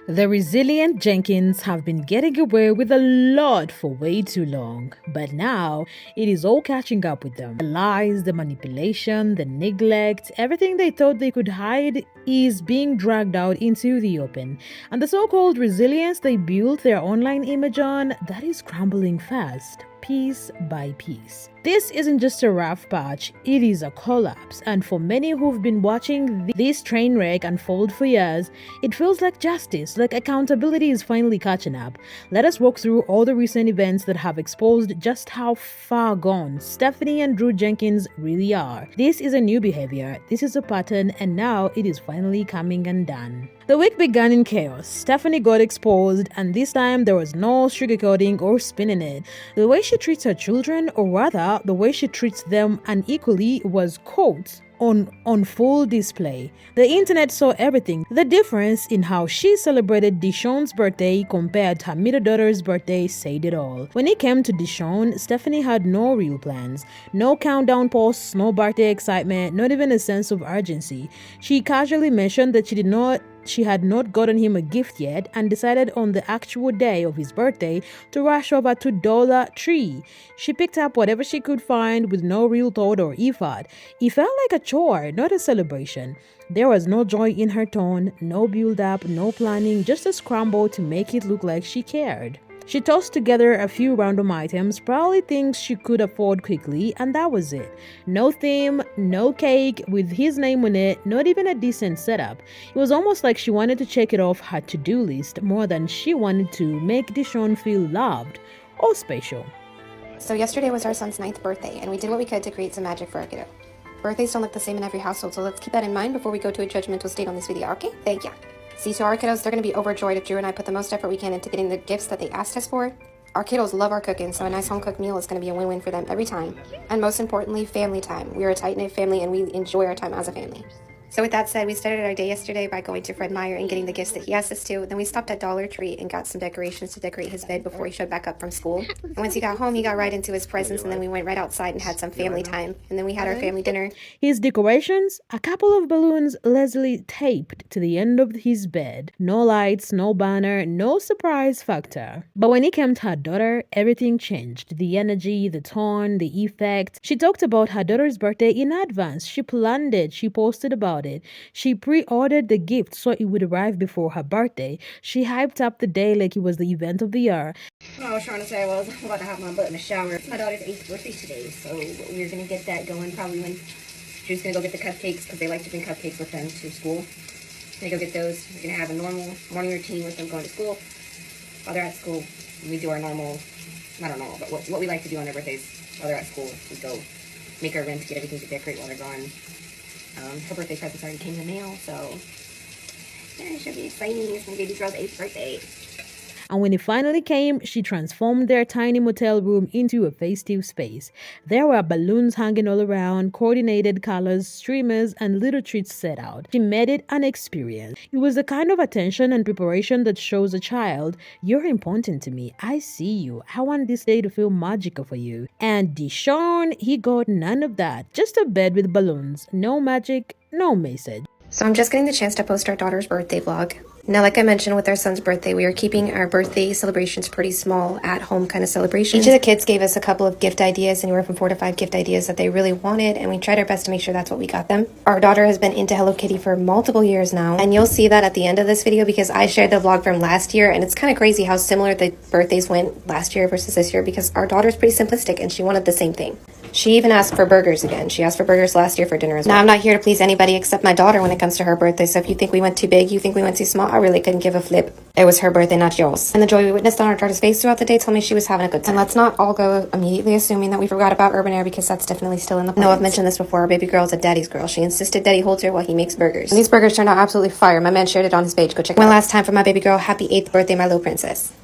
The resilient Jenkins have been getting away with a lot for way too long, but now it is all catching up with them. The lies, the manipulation, the neglect, everything they thought they could hide is being dragged out into the open. And the so-called resilience they built their online image on, that is crumbling fast, piece by piece. This isn't just a rough patch, it is a collapse, and for many who've been watching this train wreck unfold for years, it feels like justice, like accountability is finally catching up. Let us walk through all the recent events that have exposed just how far gone Stephanie and Drew Jenkins really are. This is a new behavior, this is a pattern, and now it is finally coming undone. The week began in chaos. Stephanie got exposed, and this time there was no sugarcoating or spinning it. The way she treats her children, or rather, the way she treats them unequally, was caught on full display. The internet saw everything. The difference in how she celebrated Deshawn's birthday compared to her middle daughter's birthday said it all. When it came to Deshawn, Stephanie had no real plans. No countdown posts, no birthday excitement, not even a sense of urgency. She casually mentioned that she had not gotten him a gift yet and decided on the actual day of his birthday to rush over to Dollar Tree. She picked up whatever she could find with no real thought or effort. It felt like a chore, not a celebration. There was no joy in her tone, no build-up, no planning, just a scramble to make it look like she cared. She tossed together a few random items, probably things she could afford quickly, and that was it. No theme, no cake with his name on it, not even a decent setup. It was almost like she wanted to check it off her to-do list more than she wanted to make Deshawn feel loved or special. So yesterday was our son's 9th birthday, and we did what we could to create some magic for our kiddo. Birthdays don't look the same in every household, so let's keep that in mind before we go to a judgmental state on this video, okay? Thank you. See, so our kiddos, they're going to be overjoyed if Drew and I put the most effort we can into getting the gifts that they asked us for. Our kiddos love our cooking, so a nice home-cooked meal is going to be a win-win for them every time. And most importantly, family time. We are a tight-knit family, and we enjoy our time as a family. So with that said, we started our day yesterday by going to Fred Meyer and getting the gifts that he asked us to. Then we stopped at Dollar Tree and got some decorations to decorate his bed before he showed back up from school. And once he got home, he got right into his presents, and then we went right outside and had some family time. And then we had our family dinner. His decorations? A couple of balloons Leslie taped to the end of his bed. No lights, no banner, no surprise factor. But when it came to her daughter, everything changed. The energy, the tone, the effect. She talked about her daughter's birthday in advance. She planned it. She posted about it. She pre-ordered the gift so it would arrive before her birthday. She hyped up the day like it was the event of the year. What I was trying to say was, I'm about to have my butt in the shower. It's my daughter's 8th birthday today, so we're going to get that going probably when she's going to go get the cupcakes, because they like to bring cupcakes with them to school. They go get those. We're going to have a normal morning routine with them going to school. While they're at school, we do our normal, I don't know, but what we like to do on their birthdays while they're at school. We go make our rent, get everything to decorate while they're gone. Her birthday presents already came in the mail, so yeah, it should be exciting. It's my baby girl's 8th birthday. And when it finally came, she transformed their tiny motel room into a festive space. There were balloons hanging all around, coordinated colors, streamers, and little treats set out. She made it an experience. It was the kind of attention and preparation that shows a child, you're important to me, I see you, I want this day to feel magical for you. And Deshawn, he got none of that. Just a bed with balloons. No magic, no message. So I'm just getting the chance to post our daughter's birthday vlog. Now, like I mentioned with our son's birthday, we are keeping our birthday celebrations pretty small, at-home kind of celebrations. Each of the kids gave us a couple of gift ideas, anywhere from 4 to 5 gift ideas that they really wanted, and we tried our best to make sure that's what we got them. Our daughter has been into Hello Kitty for multiple years now, and you'll see that at the end of this video because I shared the vlog from last year, and it's kind of crazy how similar the birthdays went last year versus this year because our daughter's pretty simplistic and she wanted the same thing. She even asked for burgers again. She asked for burgers last year for dinner as well. Now, I'm not here to please anybody except my daughter when it comes to her birthday, so if you think we went too big, you think we went too small, I really couldn't give a flip. It was her birthday, not yours. And the joy we witnessed on our daughter's face throughout the day told me she was having a good time. And let's not all go immediately assuming that we forgot about Urban Air because that's definitely still in the plans. No, I've mentioned this before. Our baby girl is a daddy's girl. She insisted daddy holds her while he makes burgers. And these burgers turned out absolutely fire. My man shared it on his page. Go check it out. One last time for my baby girl. Happy 8th birthday, my little princess.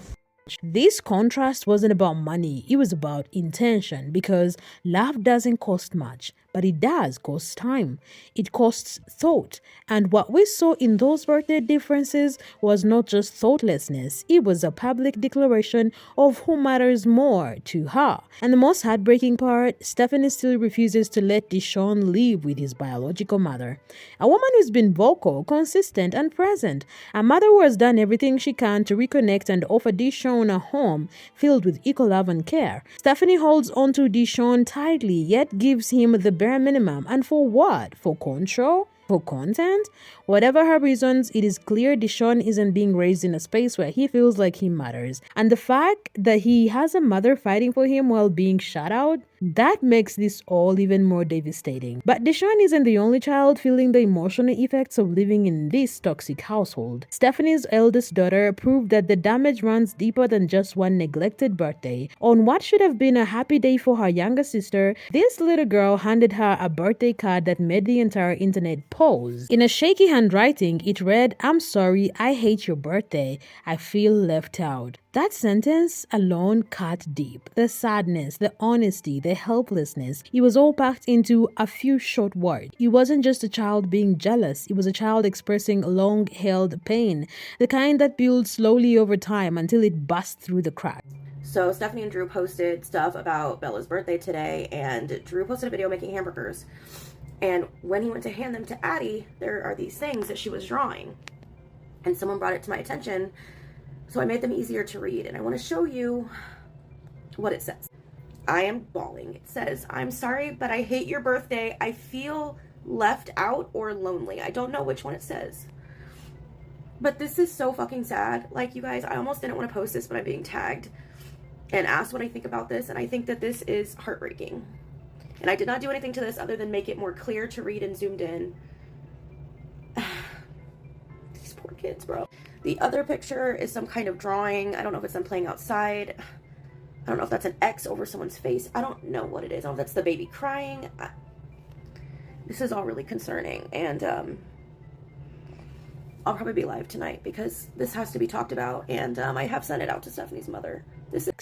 This contrast wasn't about money, it was about intention because love doesn't cost much, but it does cost time. It costs thought. And what we saw in those birthday differences was not just thoughtlessness, it was a public declaration of who matters more to her. And the most heartbreaking part, Stephanie still refuses to let Deshawn live with his biological mother. A woman who's been vocal, consistent, and present. A mother who has done everything she can to reconnect and offer Deshawn a home filled with equal love and care. Stephanie holds onto Deshawn tightly, yet gives him the bare minimum. And for what? For control? For content? Whatever her reasons, it is clear Deshawn isn't being raised in a space where he feels like he matters. And the fact that he has a mother fighting for him while being shut out, that makes this all even more devastating. But Deshawn isn't the only child feeling the emotional effects of living in this toxic household. Stephanie's eldest daughter proved that the damage runs deeper than just one neglected birthday. On what should have been a happy day for her younger sister, this little girl handed her a birthday card that made the entire internet pause. In a shaky handwriting, it read, "I'm sorry, I hate your birthday. I feel left out." That sentence alone cut deep. The sadness, the honesty, the helplessness, it was all packed into a few short words. It wasn't just a child being jealous, it was a child expressing long-held pain, the kind that builds slowly over time until it busts through the cracks. So Stephanie and Drew posted stuff about Bella's birthday today, and Drew posted a video making hamburgers. And when he went to hand them to Addie, there are these things that she was drawing. And someone brought it to my attention, so I made them easier to read. And I want to show you what it says. I am bawling. It says, "I'm sorry, but I hate your birthday. I feel left out or lonely." I don't know which one it says. But this is so fucking sad. Like, you guys, I almost didn't want to post this, but I'm being tagged and asked what I think about this. And I think that this is heartbreaking. And I did not do anything to this other than make it more clear to read and zoomed in. These poor kids, bro. The other picture is some kind of drawing. I don't know if it's them playing outside. I don't know if that's an X over someone's face. I don't know what it is. I don't know if that's the baby crying. This is all really concerning. And I'll probably be live tonight because this has to be talked about. And I have sent it out to Stephanie's mother.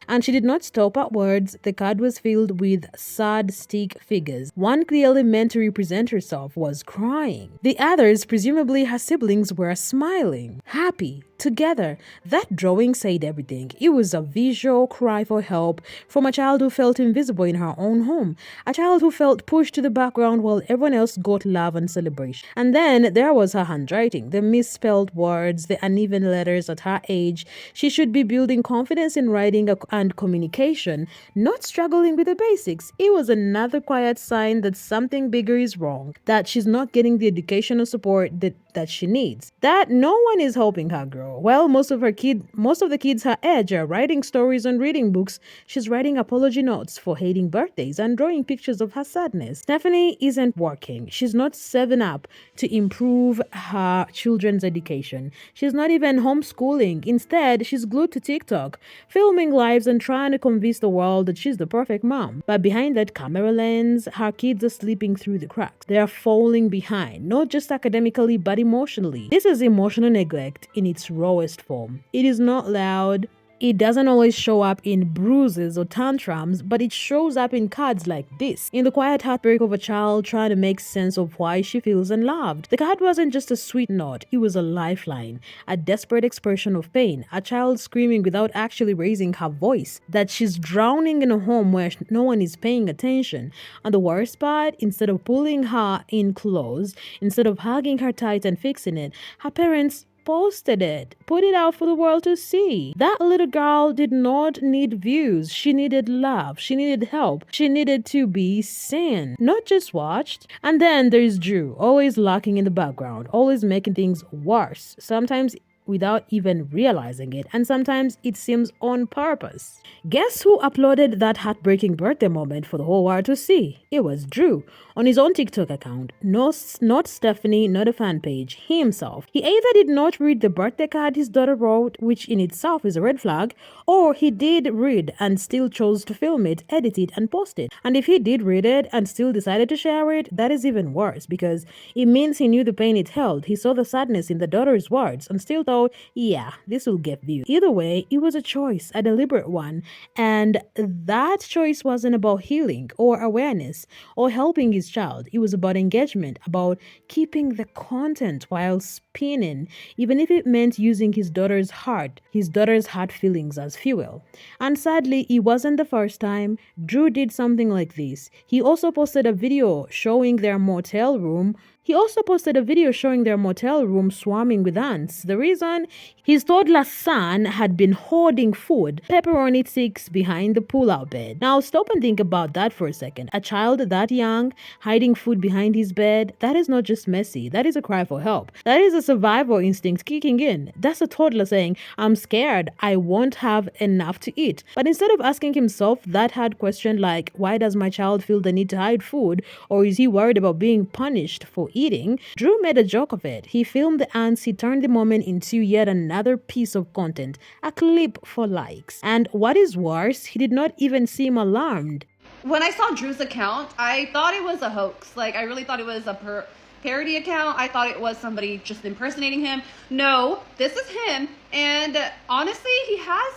And she did not stop at words. The card was filled with sad stick figures. One, clearly meant to represent herself, was crying. The others, presumably her siblings, were smiling, happy, together. That drawing said everything. It was a visual cry for help from a child who felt invisible in her own home. A child who felt pushed to the background while everyone else got love and celebration. And then there was her handwriting, the misspelled words, the uneven letters. At her age, she should be building confidence in writing and communication, not struggling with the basics. It was another quiet sign that something bigger is wrong, that she's not getting the educational support that she needs, that no one is helping her grow. Well, most of the kids her age are writing stories and reading books. She's writing apology notes for hating birthdays and drawing pictures of her sadness. Stephanie isn't working. She's not saving up to improve her children's education. She's not even homeschooling. Instead, she's glued to TikTok, filming lives and trying to convince the world that she's the perfect mom. But behind that camera lens, her kids are slipping through the cracks. They are falling behind, not just academically, but emotionally. This is emotional neglect in its rawest form. It is not loud. It doesn't always show up in bruises or tantrums, but it shows up in cards like this, in the quiet heartbreak of a child trying to make sense of why she feels unloved. The card wasn't just a sweet note, it was a lifeline, a desperate expression of pain, a child screaming without actually raising her voice, that she's drowning in a home where no one is paying attention. And the worst part, instead of pulling her in close, instead of hugging her tight and fixing it, her parents posted it, put it out for the world to see. That little girl did not need views. She needed love. She needed help. She needed to be seen, not just watched. And then there's Drew, always lurking in the background, always making things worse, sometimes without even realizing it, and sometimes it seems on purpose. Guess who uploaded that heartbreaking birthday moment for the whole world to see? It was Drew, on his own TikTok account. No, not Stephanie, not a fan page, he himself. He either did not read the birthday card his daughter wrote, which in itself is a red flag, or he did read and still chose to film it, edit it, and post it. And if he did read it and still decided to share it, that is even worse, because it means he knew the pain it held. He saw the sadness in the daughter's words and still thought thought, yeah, this will get views. Either way, it was a choice, a deliberate one. And that choice wasn't about healing or awareness or helping his child. It was about engagement, about keeping the content while spinning, even if it meant using his daughter's heart feelings as fuel. And sadly, it wasn't the first time. Drew did something like this. He also posted a video showing their motel room swarming with ants. The reason? His toddler son had been hoarding food, pepperoni sticks behind the pull-out bed. Now stop and think about that for a second. A child that young, hiding food behind his bed, that is not just messy. That is a cry for help. That is a survival instinct kicking in. That's a toddler saying, I'm scared, I won't have enough to eat. But instead of asking himself that hard question like, why does my child feel the need to hide food? Or is he worried about being punished for eating? Drew made a joke of it. He filmed the ants. He turned the moment into yet another piece of content, a clip for likes. And what is worse, he did not even seem alarmed. When I saw Drew's account, I thought it was a hoax. Like, I really thought it was a parody account. I thought it was somebody just impersonating him. No, this is him. And honestly, he has...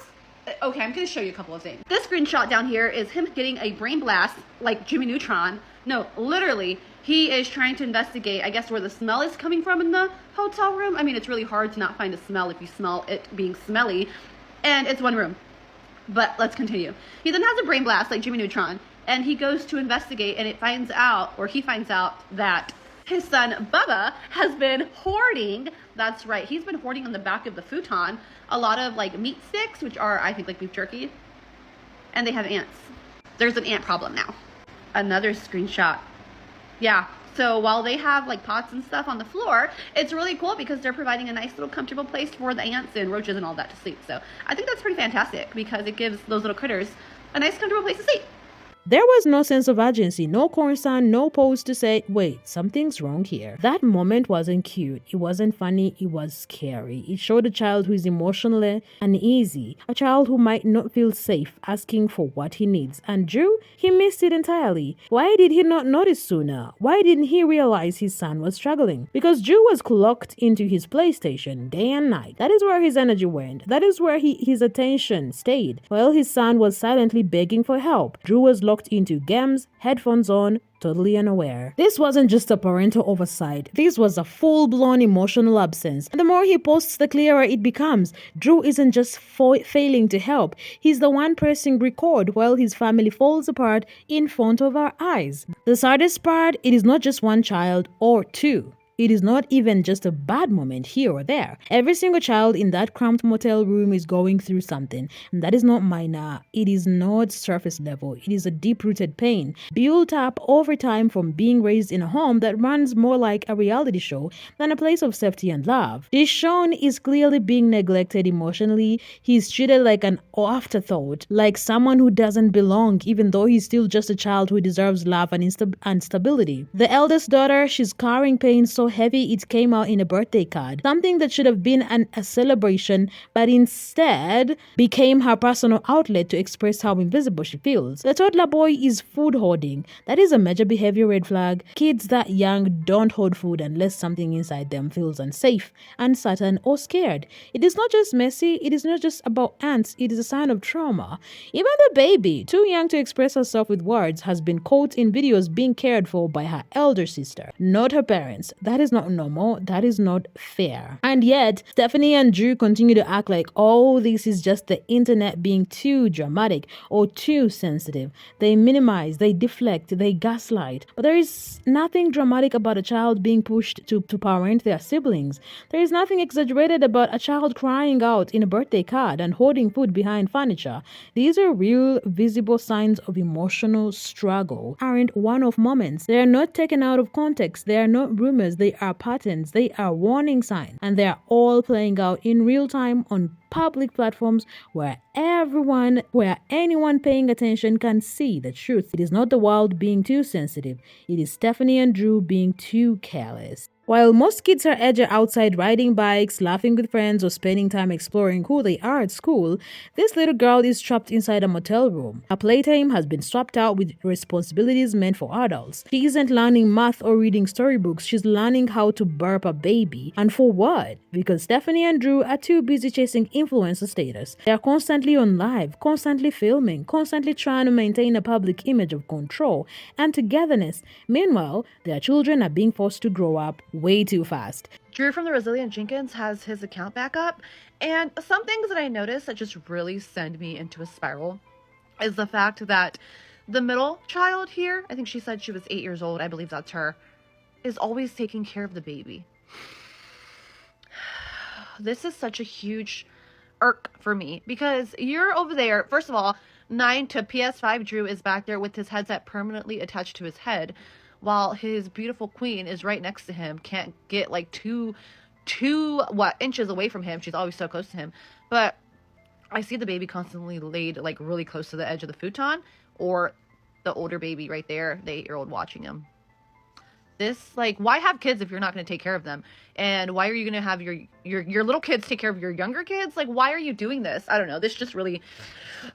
Okay, I'm going to show you a couple of things. This screenshot down here is him getting a brain blast like Jimmy Neutron. No, literally, he is trying to investigate, I guess, where the smell is coming from in the hotel room. I mean, it's really hard to not find a smell if you smell it being smelly. And it's one room. But let's continue. He then has a brain blast like Jimmy Neutron. And he goes to investigate, and he finds out that his son, Bubba, has been hoarding. That's right. He's been hoarding on the back of the futon a lot of like meat sticks, which are, I think, like beef jerky. And they have ants. There's an ant problem now. Another screenshot. Yeah. So while they have like pots and stuff on the floor, it's really cool because they're providing a nice little comfortable place for the ants and roaches and all that to sleep. So I think that's pretty fantastic because it gives those little critters a nice comfortable place to sleep. There was no sense of urgency, no concern, no pause to say, wait, something's wrong here. That moment wasn't cute. It wasn't funny. It was scary. It showed a child who is emotionally uneasy, a child who might not feel safe asking for what he needs. And Drew, he missed it entirely. Why did he not notice sooner? Why didn't he realize his son was struggling? Because Drew was locked into his PlayStation day and night. That is where his energy went. That is where his attention stayed. While his son was silently begging for help, Drew was locked into games, headphones on, totally unaware. This wasn't just a parental oversight. This was a full-blown emotional absence. And the more he posts, the clearer it becomes. Drew isn't just failing to help. He's the one pressing record while his family falls apart in front of our eyes. The saddest part, it is not just one child or two. It is not even just a bad moment here or there. Every single child in that cramped motel room is going through something. And that is not minor. It is not surface level. It is a deep-rooted pain, built up over time from being raised in a home that runs more like a reality show than a place of safety and love. Deshawn is clearly being neglected emotionally. He's treated like an afterthought, like someone who doesn't belong, even though he's still just a child who deserves love and stability. The eldest daughter, she's carrying pain so heavy it came out in a birthday card, something that should have been a celebration, but instead became her personal outlet to express how invisible she feels. The toddler boy is food hoarding. That is a major behavior red flag. Kids that young don't hoard food unless something inside them feels unsafe, uncertain, or scared. It is not just messy. It is not just about ants. It is a sign of trauma. Even the baby, too young to express herself with words, has been caught in videos being cared for by her elder sister, not her parents. That is not normal. That is not fair. And yet, Stephanie and Drew continue to act like, oh, this is just the internet being too dramatic or too sensitive. They minimize, they deflect, they gaslight. But there is nothing dramatic about a child being pushed to parent their siblings. There is nothing exaggerated about a child crying out in a birthday card and hoarding food behind furniture. These are real, visible signs of emotional struggle, aren't one-off moments. They are not taken out of context. They are not rumors. They are patterns, they are warning signs, and they are all playing out in real time on public platforms where anyone paying attention can see the truth. It is not the world being too sensitive. It is Stephanie and Drew being too careless. While most kids are either outside riding bikes, laughing with friends, or spending time exploring who they are at school, this little girl is trapped inside a motel room. Her playtime has been swapped out with responsibilities meant for adults. She isn't learning math or reading storybooks, she's learning how to burp a baby. And for what? Because Stephanie and Drew are too busy chasing influencer status. They are constantly on live, constantly filming, constantly trying to maintain a public image of control and togetherness. Meanwhile, their children are being forced to grow up way too fast. Drew from the Resilient Jenkins has his account back up, and some things that I noticed that just really send me into a spiral is the fact that the middle child here, I think she said she was 8 years old, I believe that's her, is always taking care of the baby. This is such a huge irk for me because you're over there. First of all, 9 to PS5 Drew is back there with his headset permanently attached to his head, while his beautiful queen is right next to him, can't get like two inches away from him. She's always so close to him. But I see the baby constantly laid like really close to the edge of the futon, or the older baby right there, the 8-year-old watching him. This, like, why have kids if you're not going to take care of them? And why are you going to have your little kids take care of your younger kids? Like, why are you doing this? I don't know. This just really,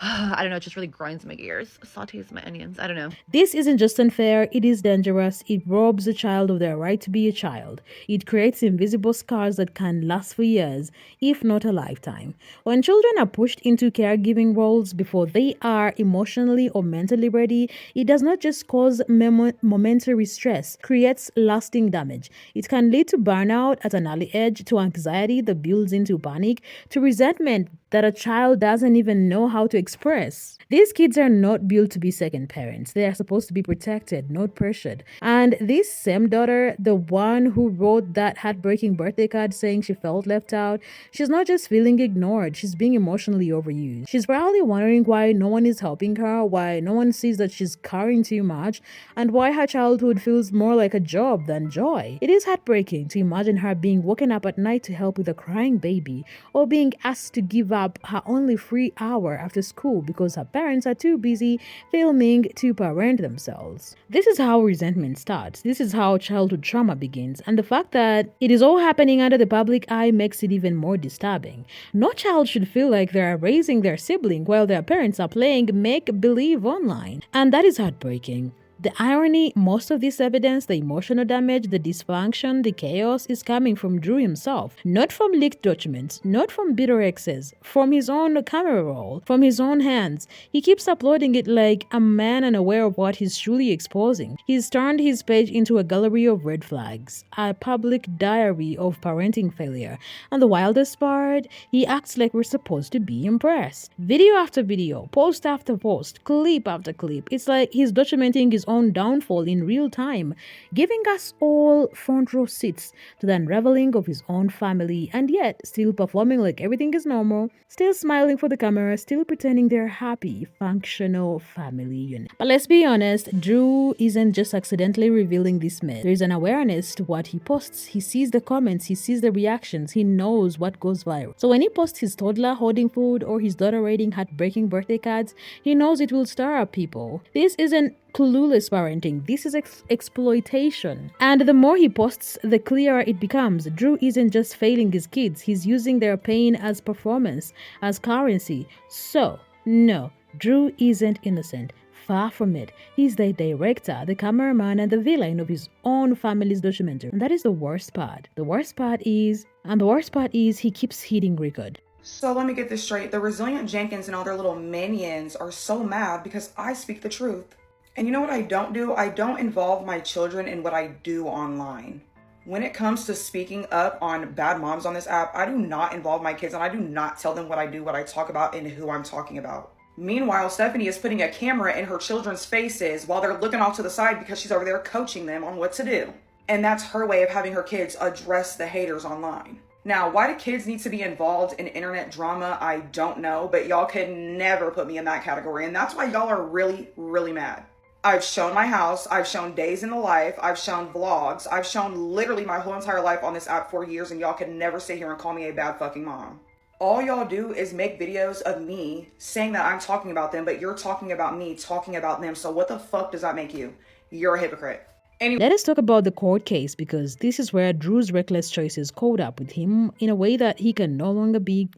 it just really grinds my gears, sautés my onions. I don't know. This isn't just unfair, it is dangerous. It robs a child of their right to be a child. It creates invisible scars that can last for years, if not a lifetime. When children are pushed into caregiving roles before they are emotionally or mentally ready, it does not just cause momentary stress, creates lasting damage. It can lead to burnout at an early age, to anxiety that builds into panic, to resentment that a child doesn't even know how to express. These kids are not built to be second parents. They are supposed to be protected, not pressured. And this same daughter, the one who wrote that heartbreaking birthday card saying she felt left out, she's not just feeling ignored, she's being emotionally overused. She's probably wondering why no one is helping her, why no one sees that she's carrying too much, and why her childhood feels more like a job than joy. It is heartbreaking to imagine her being woken up at night to help with a crying baby, or being asked to give up her only free hour after school because her parents are too busy filming to parent themselves. This is how resentment starts. This is how childhood trauma begins, and the fact that it is all happening under the public eye makes it even more disturbing. No child should feel like they are raising their sibling while their parents are playing make-believe online, and that is heartbreaking. The irony, most of this evidence, the emotional damage, the dysfunction, the chaos is coming from Drew himself. Not from leaked documents, not from bitter exes, from his own camera roll, from his own hands. He keeps uploading it like a man unaware of what he's truly exposing. He's turned his page into a gallery of red flags, a public diary of parenting failure. And the wildest part, he acts like we're supposed to be impressed. Video after video, post after post, clip after clip. It's like he's documenting his own downfall in real time, giving us all front row seats to the unraveling of his own family, and yet still performing like everything is normal, still smiling for the camera, still pretending they're happy, functional family unit. But let's be honest, Drew isn't just accidentally revealing this myth. There is an awareness to what he posts. He sees the comments, he sees the reactions, he knows what goes viral. So when he posts his toddler hoarding food or his daughter writing heartbreaking birthday cards, he knows it will stir up people. This isn't clueless parenting. This is exploitation. And the more he posts, the clearer it becomes. Drew isn't just failing his kids, he's using their pain as performance, as currency. So, no, Drew isn't innocent. Far from it. He's the director, the cameraman, and the villain of his own family's documentary. And that is the worst part. The worst part is he keeps hitting record. So let me get this straight. The Resilient Jenkins and all their little minions are so mad because I speak the truth. And you know what I don't do? I don't involve my children in what I do online. When it comes to speaking up on bad moms on this app, I do not involve my kids and I do not tell them what I do, what I talk about, and who I'm talking about. Meanwhile, Stephanie is putting a camera in her children's faces while they're looking off to the side because she's over there coaching them on what to do. And that's her way of having her kids address the haters online. Now, why do kids need to be involved in internet drama? I don't know, but y'all could never put me in that category. And that's why y'all are really, really mad. I've shown my house, I've shown days in the life, I've shown vlogs, I've shown literally my whole entire life on this app for years, and y'all can never sit here and call me a bad fucking mom. All y'all do is make videos of me saying that I'm talking about them, but you're talking about me talking about them. So what the fuck does that make you? You're a hypocrite. Anyway, let us talk about the court case, because this is where Drew's reckless choices caught up with him in a way that can no longer be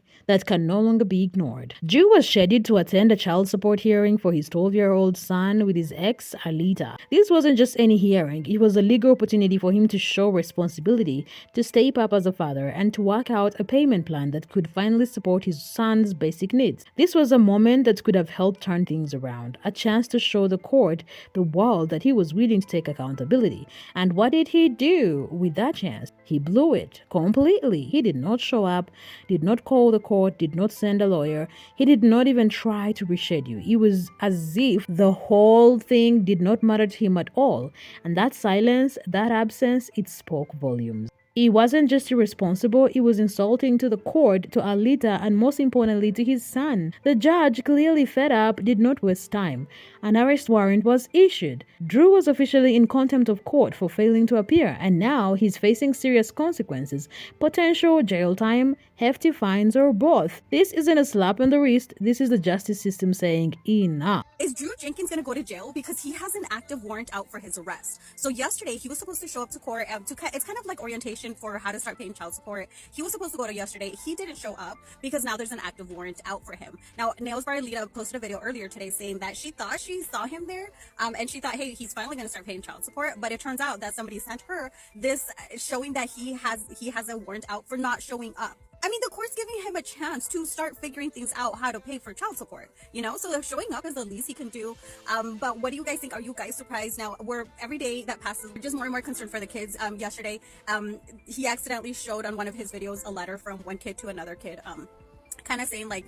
ignored. Drew was scheduled to attend a child support hearing for his 12-year-old son with his ex, Alita. This wasn't just any hearing, it was a legal opportunity for him to show responsibility, to step up as a father, and to work out a payment plan that could finally support his son's basic needs. This was a moment that could have helped turn things around, a chance to show the court, the world, that he was willing to take accountability. And what did he do with that chance? He blew it completely. He did not show up, did not call the court, did not send a lawyer. He did not even try to reschedule. It was as if the whole thing did not matter to him at all. And that silence, that absence, it spoke volumes. It wasn't just irresponsible, it was insulting to the court, to Alita, and most importantly to his son. The judge, clearly fed up, did not waste time. An arrest warrant was issued. Drew was officially in contempt of court for failing to appear, and now he's facing serious consequences, potential jail time, hefty fines, or both. This isn't a slap on the wrist, this is the justice system saying enough. Is Drew Jenkins going to go to jail? Because he has an active warrant out for his arrest. So yesterday, he was supposed to show up to court. It's kind of like orientation for how to start paying child support. He was supposed to go to yesterday. He didn't show up because now there's an active warrant out for him. Now, Nails Bar Lita posted a video earlier today saying that she thought she saw him there, and she thought, hey, he's finally going to start paying child support. But it turns out that somebody sent her this showing that he has a warrant out for not showing up. I mean, the court's giving him a chance to start figuring things out, how to pay for child support, so showing up is the least he can do. But what do you guys think? Are you guys surprised? Now, every day that passes, we're just more and more concerned for the kids. Yesterday, he accidentally showed on one of his videos a letter from one kid to another kid, kind of saying like,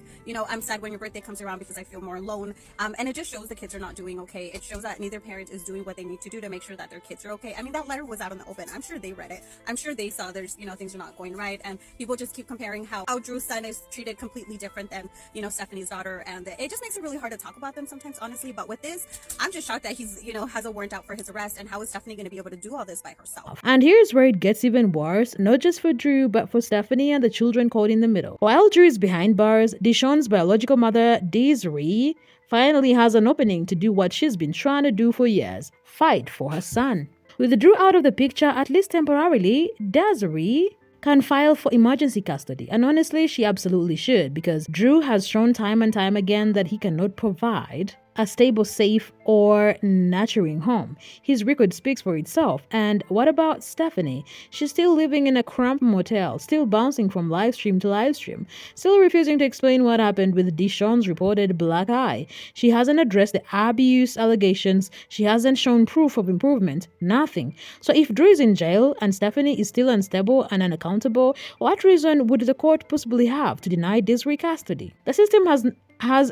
I'm sad when your birthday comes around because I feel more alone. And it just shows the kids are not doing okay. It shows that neither parent is doing what they need to do to make sure that their kids are okay. I mean, that letter was out in the open. I'm sure they read it. I'm sure they saw there's, things are not going right. And people just keep comparing how Drew's son is treated completely different than, Stephanie's daughter. And it just makes it really hard to talk about them sometimes, honestly. But with this, I'm just shocked that he's, has a warrant out for his arrest. And how is Stephanie going to be able to do all this by herself? And here's where it gets even worse, not just for Drew, but for Stephanie and the children caught in the middle. While Drew is behind bars, Deshawn's biological mother, Desiree, finally has an opening to do what she's been trying to do for years: fight for her son. With Drew out of the picture, at least temporarily, Desiree can file for emergency custody. And honestly, she absolutely should, because Drew has shown time and time again that he cannot provide a stable, safe, or nurturing home. His record speaks for itself. And what about Stephanie? She's still living in a cramped motel, still bouncing from live stream to live stream, still refusing to explain what happened with Deshawn's reported black eye. She hasn't addressed the abuse allegations. She hasn't shown proof of improvement. Nothing. So if Drew is in jail and Stephanie is still unstable and unaccountable, what reason would the court possibly have to deny Desiree custody? The system has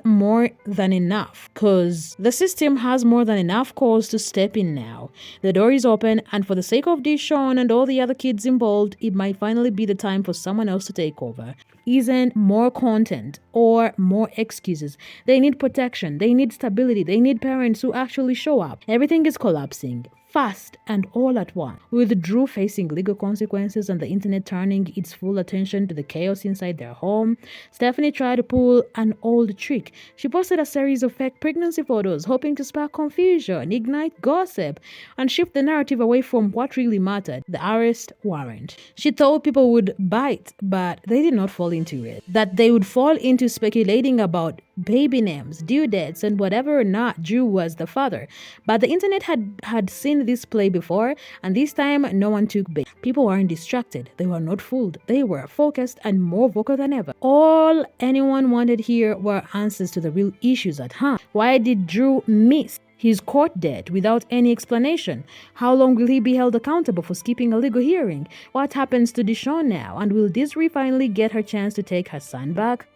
more than enough cause to step in now. The door is open, and for the sake of Deshawn and all the other kids involved, it might finally be the time for someone else to take over. Isn't more content or more excuses. They need protection, they need stability, they need parents who actually show up. Everything is collapsing fast and all at once, with Drew facing legal consequences and the internet turning its full attention to the chaos inside their home. Stephanie tried to pull an old trick. She posted a series of fake pregnancy photos, hoping to spark confusion, ignite gossip, and shift the narrative away from what really mattered: the arrest warrant. She thought people would bite, but they did not fall into it. That they would fall into speculating about baby names, due dates, and whatever or not Drew was the father. But the internet had seen this play before, and this time no one took bait. People weren't distracted. They were not fooled. They were focused and more vocal than ever. All anyone wanted here were answers to the real issues at hand. Why did Drew miss his court date without any explanation? How long will he be held accountable for skipping a legal hearing? What happens to Deshawn now? And will Desiree finally get her chance to take her son back?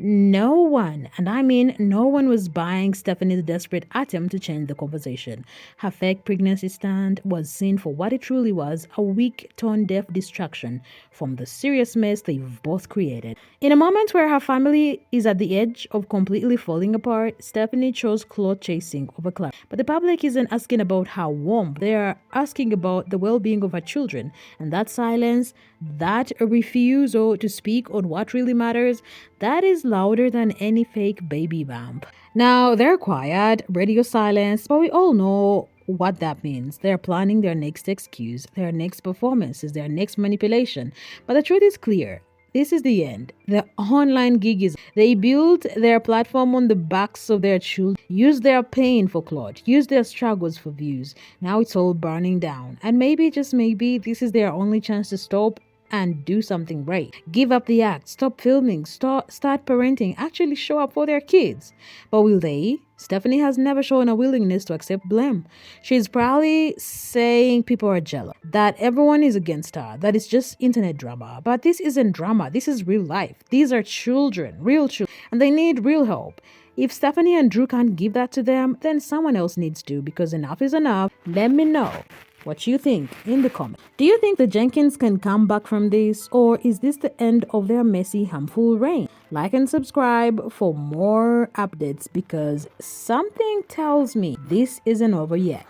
No one, and I mean no one, was buying Stephanie's desperate attempt to change the conversation. Her fake pregnancy stand was seen for what it truly was: a weak, tone-deaf distraction from the serious mess they've both created. In a moment where her family is at the edge of completely falling apart, Stephanie chose clout chasing over clarity. But the public isn't asking about her womb. They are asking about the well-being of her children. And that silence, That refusal to speak on what really matters, that is louder than any fake baby vamp. Now, they're quiet, radio silence, but we all know what that means. They're planning their next excuse, their next performances, their next manipulation. But the truth is clear. This is the end. The online gig is. They built their platform on the backs of their children, used their pain for clout, used their struggles for views. Now it's all burning down. And maybe, just maybe, this is their only chance to stop and do something right. Give up the act, stop filming, start parenting, actually show up for their kids. But will they? Stephanie has never shown a willingness to accept blame. She's probably saying people are jealous, that everyone is against her, that it's just internet drama. But this isn't drama, this is real life. These are children, real children, and they need real help. If Stephanie and Drew can't give that to them, then someone else needs to, because enough is enough. Let me know what you think in the comments. Do you think the Jenkins can come back from this, or is this the end of their messy, harmful reign? Like and subscribe for more updates, because something tells me this isn't over yet.